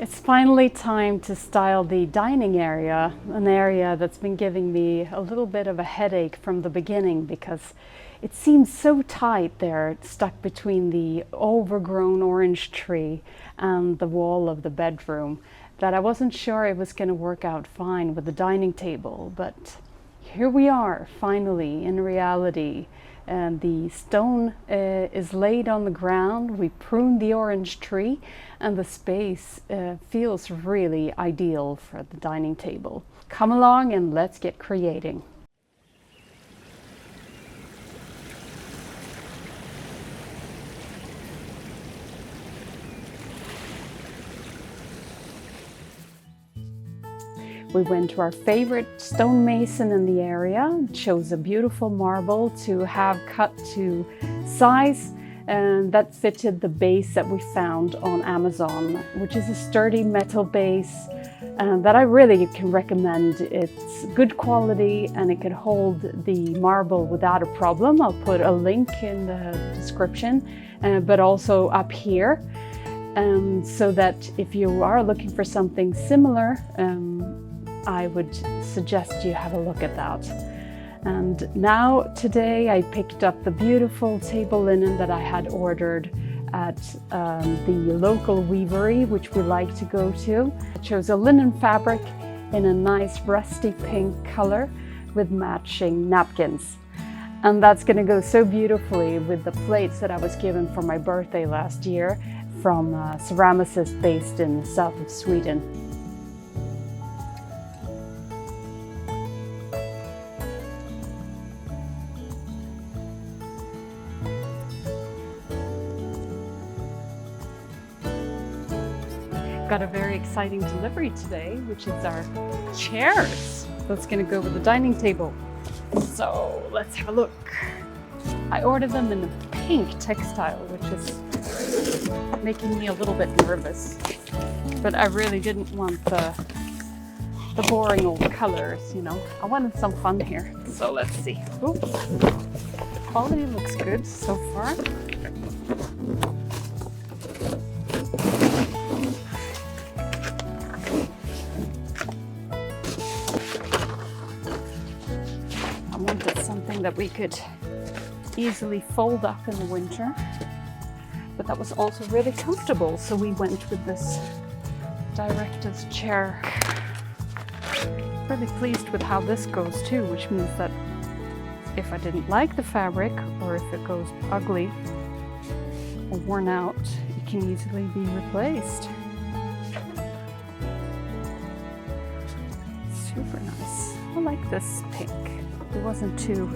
It's finally time to style the dining area, an area that's been giving me a little bit of a headache from the beginning because it seems so tight there, stuck between the overgrown orange tree and the wall of the bedroom, that I wasn't sure it was going to work out fine with the dining table. But here we are, finally, in reality. And the stone is laid on the ground. We pruned the orange tree, and the space feels really ideal for the dining table. Come along and let's get creating. We went to our favorite stonemason in the area, chose a beautiful marble to have cut to size, and that fitted the base that we found on Amazon, which is a sturdy metal base that I really can recommend. It's good quality and it can hold the marble without a problem. I'll put a link in the description, but also up here, so that if you are looking for something similar, I would suggest you have a look at that. And now today I picked up the beautiful table linen that I had ordered at the local weavery, which we like to go to. I chose a linen fabric in a nice rusty pink color with matching napkins. And that's going to go so beautifully with the plates that I was given for my birthday last year from a ceramicist based in the south of Sweden. Got a very exciting delivery today, which is our chairs. That's going to go with the dining table. So let's have a look. I ordered them in the pink textile, which is making me a little bit nervous. But I really didn't want the boring old colors, you know. I wanted some fun here. So let's see. Ooh. The quality looks good so far. That we could easily fold up in the winter, but that was also really comfortable, so we went with this director's chair. Really pleased with how this goes too, which means that if I didn't like the fabric, or if it goes ugly or worn out, it can easily be replaced. Super nice. I like this pink. It wasn't too...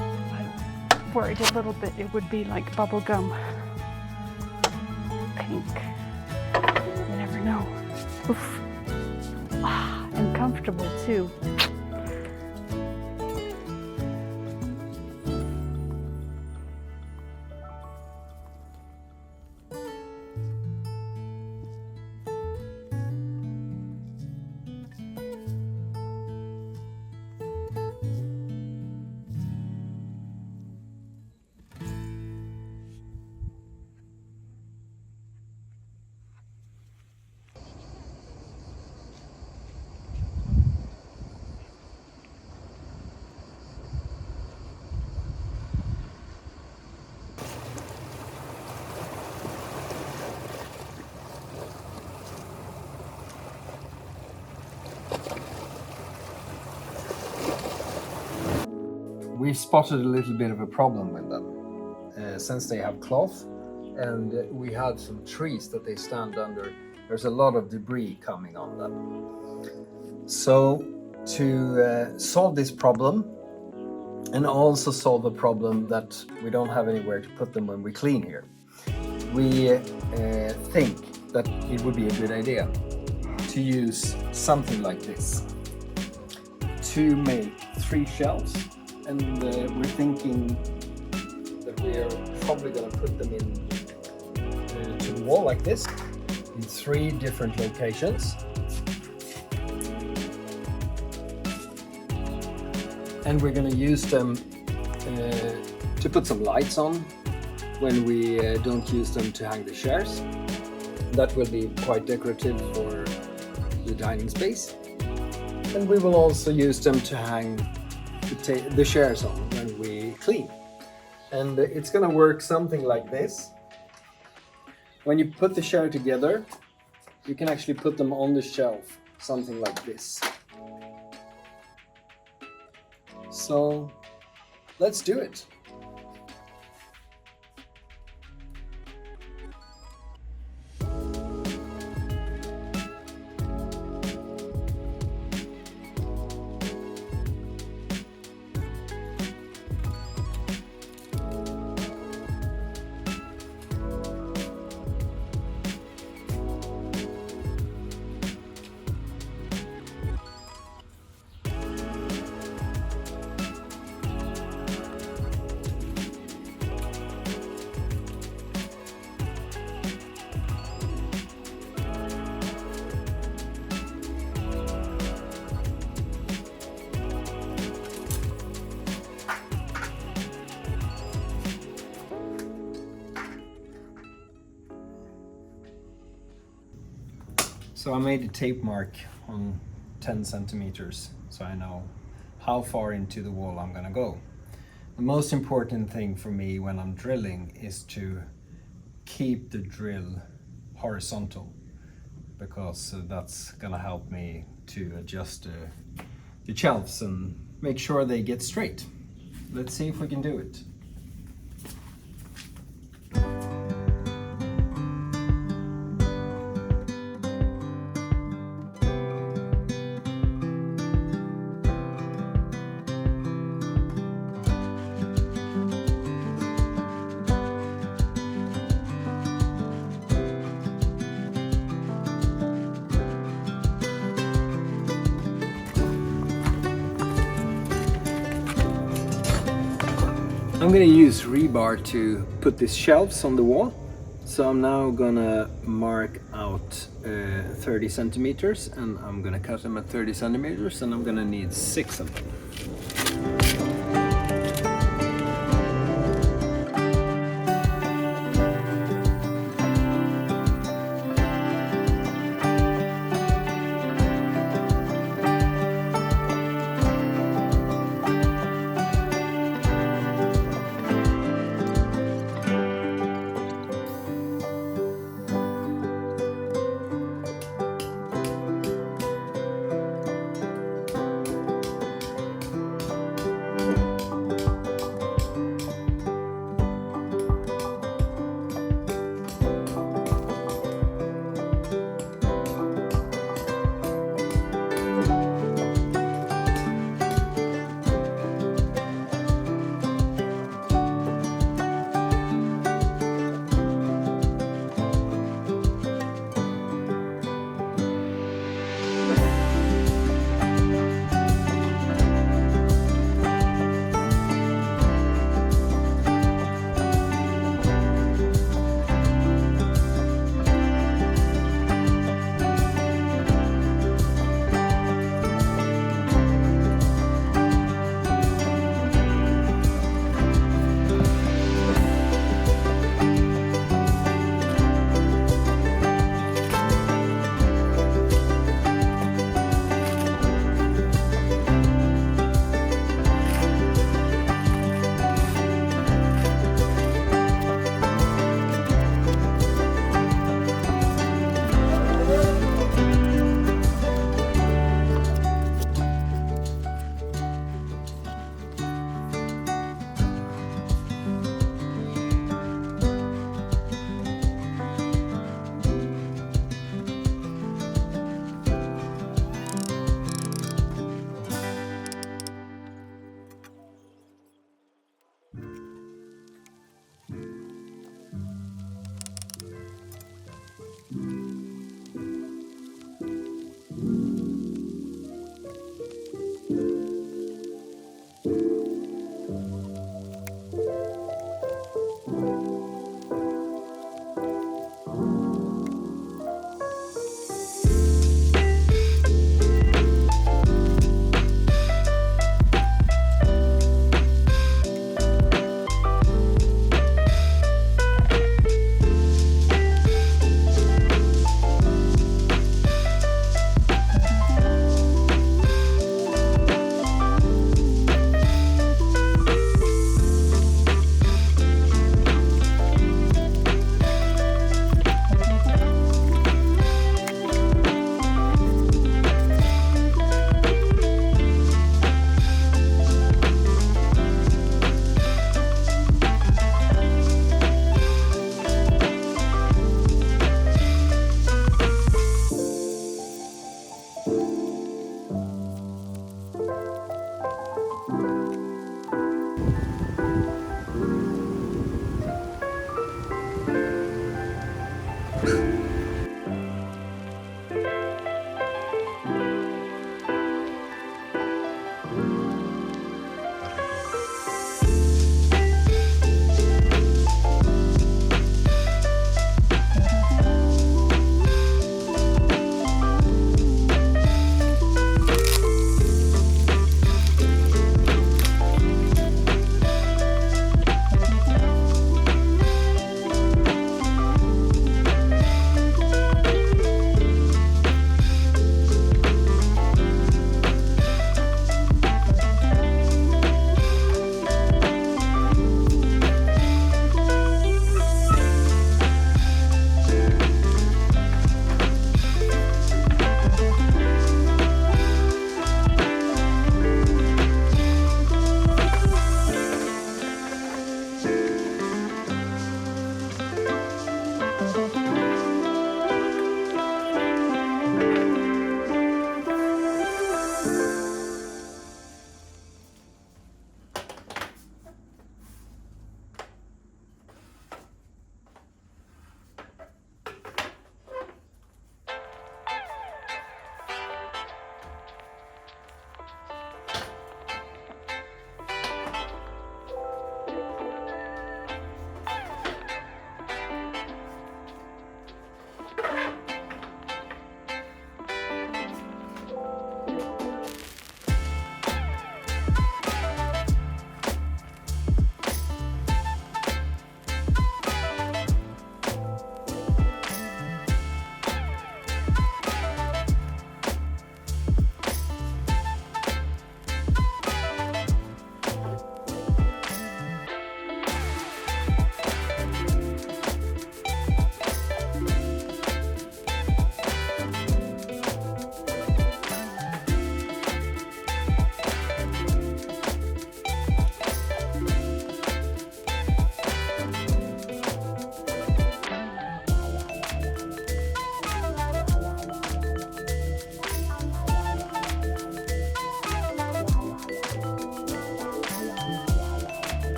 I worried a little bit it would be like bubblegum pink. You never know. Oof. Ah, and comfortable too. We've spotted a little bit of a problem with them. Since they have cloth and we had some trees that they stand under, there's a lot of debris coming on them. So to solve this problem and also solve a problem that we don't have anywhere to put them when we clean here, we think that it would be a good idea to use something like this to make 3 shelves. And we're thinking that we are probably going to put them in to the wall like this in 3 different locations. And we're going to use them to put some lights on when we don't use them to hang the chairs. That will be quite decorative for the dining space. And we will also use them to hang the chairs on when we clean. And it's gonna work something like this. When you put the chair together, you can actually put them on the shelf, something like this. So let's do it. So I made a tape mark on 10 centimeters so I know how far into the wall I'm gonna go. The most important thing for me when I'm drilling is to keep the drill horizontal, because that's gonna help me to adjust the shelves and make sure they get straight. Let's see if we can do it. I'm gonna use rebar to put these shelves on the wall. So I'm now gonna mark out 30 centimeters, and I'm gonna cut them at 30 centimeters, and I'm gonna need 6 of them.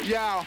Yeah.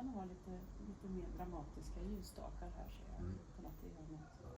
kan ha lite mer dramatiska ljusstakar här ser jag. Utan att det gör något.